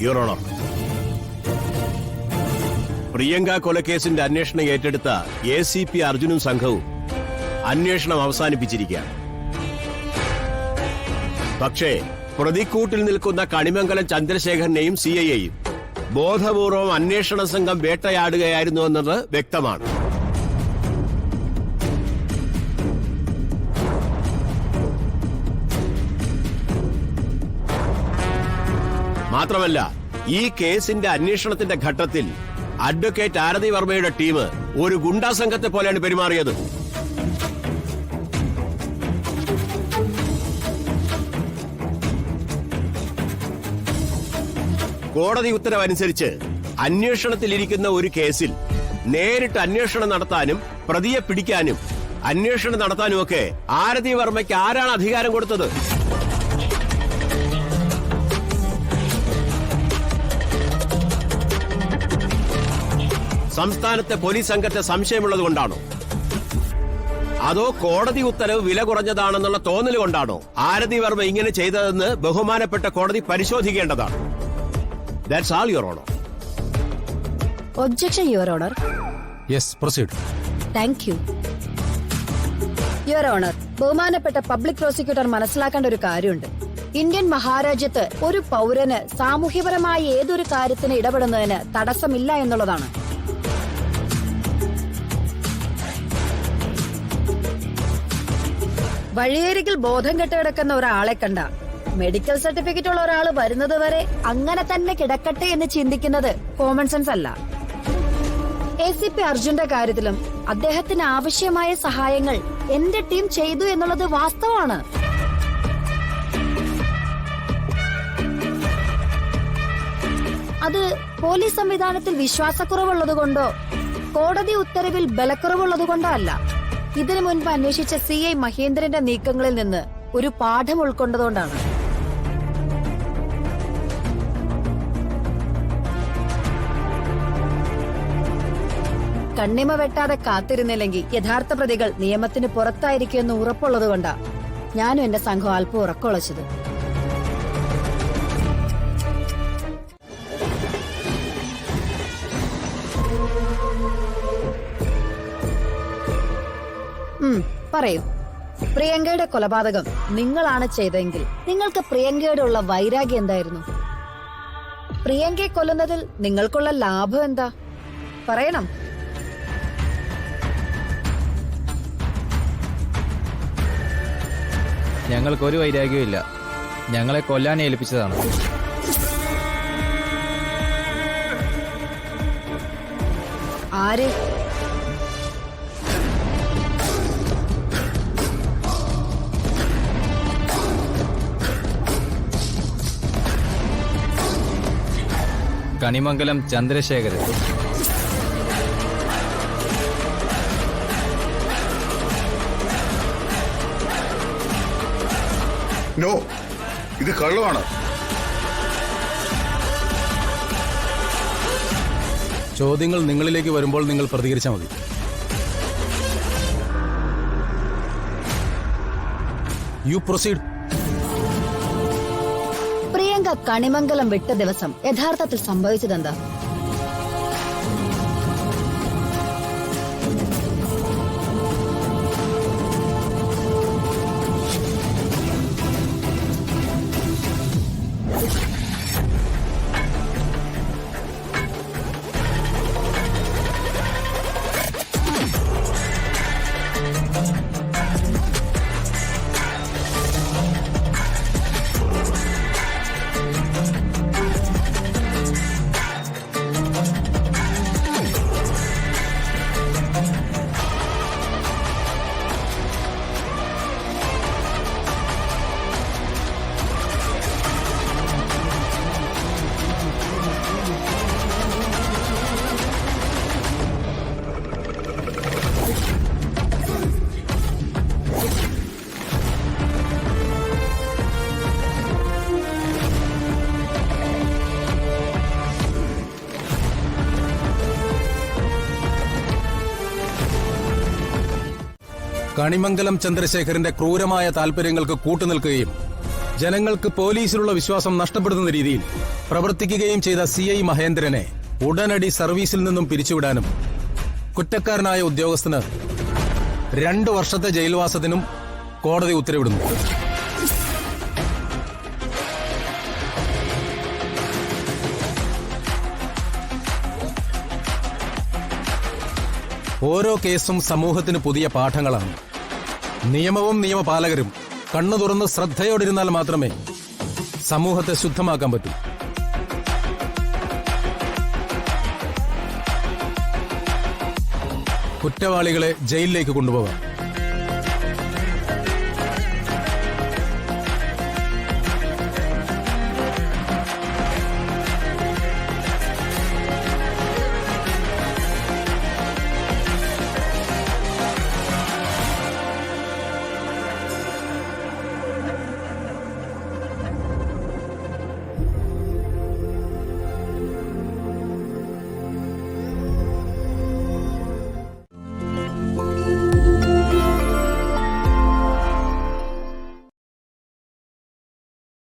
Your honour, Priyanka കൊലക്കേസിന്റെ അന്വേഷണം ഏറ്റെടുത്ത ACP അർജുനും സംഘവും അന്വേഷണം അവസാനിപ്പിച്ചിരിക്കുകയാണ്. പക്ഷേ പ്രതിക്കൂട്ടിൽ നിൽക്കുന്ന കണിമംഗലം ചന്ദ്രശേഖരനെയും CIയെയും ബോധപൂർവം അന്വേഷണ സംഘം വേട്ടയാടുകയായിരുന്നു എന്നത് വ്യക്തമാണ്. മാത്രമല്ല, ഈ കേസിന്റെ അന്വേഷണത്തിന്റെ ഘട്ടത്തിൽ അഡ്വക്കേറ്റ് ആരതി വർമ്മയുടെ ടീം ഒരു ഗുണ്ടാ സംഘത്തെ പോലെയാണ് പെരുമാറിയത്. കോടതി ഉത്തരവനുസരിച്ച് അന്വേഷണത്തിലിരിക്കുന്ന ഒരു കേസിൽ നേരിട്ട് അന്വേഷണം നടത്താനും പ്രതിയെ പിടിക്കാനും അന്വേഷണം നടത്താനുമൊക്കെ ആരതി വർമ്മയ്ക്ക് ആരാണ് അധികാരം കൊടുത്തത്? സംസ്ഥാനത്തെ പോലീസ് സംഘത്തെ സംശയമുള്ളതുകൊണ്ടാണോ, അതോ കോടതി ഉത്തരവ് വില കുറഞ്ഞതാണെന്നുള്ള തോന്നൽ കൊണ്ടാണോ ആരതി വർമ്മ ഇങ്ങനെ ചെയ്തതെന്ന് ബഹുമാനപ്പെട്ട കോടതി പരിശോധിക്കേണ്ടതാണ്. That's all, Your Honor. Objection, Your Honor. Yes, proceed. Thank you. Your Honor, ബഹുമാനപ്പെട്ട പബ്ലിക് പ്രോസിക്യൂട്ടർ മനസ്സിലാക്കേണ്ട ഒരു കാര്യമുണ്ട്. ഇന്ത്യൻ മഹാരാജ്യത്ത് ഒരു പൗരന് സാമൂഹ്യപരമായ ഏതൊരു കാര്യത്തിന് ഇടപെടുന്നതിന് തടസ്സമില്ല എന്നുള്ളതാണ്. വഴിയരികിൽ ബോധം കെട്ടുകിടക്കുന്ന ഒരാളെ കണ്ട മെഡിക്കൽ സർട്ടിഫിക്കറ്റ് ഉള്ള ഒരാൾ വരുന്നത് വരെ അങ്ങനെ തന്നെ കിടക്കട്ടെ എന്ന് ചിന്തിക്കുന്നത് കോമൺ സെൻസ് അല്ല. ACP അർജുന്റെ കാര്യത്തിലും അദ്ദേഹത്തിന് ആവശ്യമായ സഹായങ്ങൾ എന്റെ ടീം ചെയ്തു എന്നുള്ളത് വാസ്തവമാണ്. അത് പോലീസ് സംവിധാനത്തിൽ വിശ്വാസക്കുറവുള്ളതുകൊണ്ടോ കോടതി ഉത്തരവിൽ ബലക്കുറവുള്ളതുകൊണ്ടോ അല്ല. ഇതിനു മുൻപ് അന്വേഷിച്ച CI മഹേന്ദ്രന്റെ നീക്കങ്ങളിൽ നിന്ന് ഒരു പാഠം ഉൾക്കൊണ്ടതുകൊണ്ടാണ്. കണ്ണിമ വെട്ടാതെ കാത്തിരുന്നില്ലെങ്കിൽ യഥാർത്ഥ പ്രതികൾ നിയമത്തിന് പുറത്തായിരിക്കുമെന്ന് ഉറപ്പുള്ളതുകൊണ്ടാ ഞാനും എന്റെ സംഘം അല്പം ഉറക്കൊളച്ചത്. പറയൂ, പ്രിയങ്കയുടെ കൊലപാതകം നിങ്ങളാണ് ചെയ്തതെങ്കിൽ നിങ്ങൾക്ക് പ്രിയങ്കയോടുള്ള വൈരാഗ്യം എന്തായിരുന്നു? പ്രിയങ്കയെ കൊല്ലുന്നതിൽ നിങ്ങൾക്കുള്ള ലാഭം എന്താ? പറയണം. ഞങ്ങൾക്കൊരു വൈരാഗ്യവും ഇല്ല. ഞങ്ങളെ കൊല്ലാൻ ഏൽപ്പിച്ചതാണ്. ആര്? കണിമംഗലം ചന്ദ്രശേഖരൻ. നോ, ഇത് കള്ളമാണ്. ചോദ്യങ്ങൾ നിങ്ങളിലേക്ക് വരുമ്പോൾ നിങ്ങൾ പ്രതികരിച്ചാൽ മതി. You proceed. പ്രിയങ്ക കണിമംഗലം വിട്ട ദിവസം യഥാർത്ഥത്തിൽ സംഭവിച്ചതെന്താ? കണിമംഗലം ചന്ദ്രശേഖരന്റെ ക്രൂരമായ താൽപര്യങ്ങൾക്ക് കൂട്ടുനിൽക്കുകയും ജനങ്ങൾക്ക് പോലീസിലുള്ള വിശ്വാസം നഷ്ടപ്പെടുത്തുന്ന രീതിയിൽ പ്രവർത്തിക്കുകയും ചെയ്ത CI മഹേന്ദ്രനെ ഉടനടി സർവീസിൽ നിന്നും പിരിച്ചുവിടാനും കുറ്റക്കാരനായ ഉദ്യോഗസ്ഥന് 2 വർഷത്തെ ജയിൽവാസത്തിനും കോടതി ഉത്തരവിടുന്നു. ഓരോ കേസും സമൂഹത്തിന് പുതിയ പാഠങ്ങളാണ്. നിയമവും നിയമപാലകരും കണ്ണു തുറന്ന് ശ്രദ്ധയോടിരുന്നാൽ മാത്രമേ സമൂഹത്തെ ശുദ്ധമാക്കാൻ പറ്റൂ. കുറ്റവാളികളെ ജയിലിലേക്ക് കൊണ്ടുപോകാം.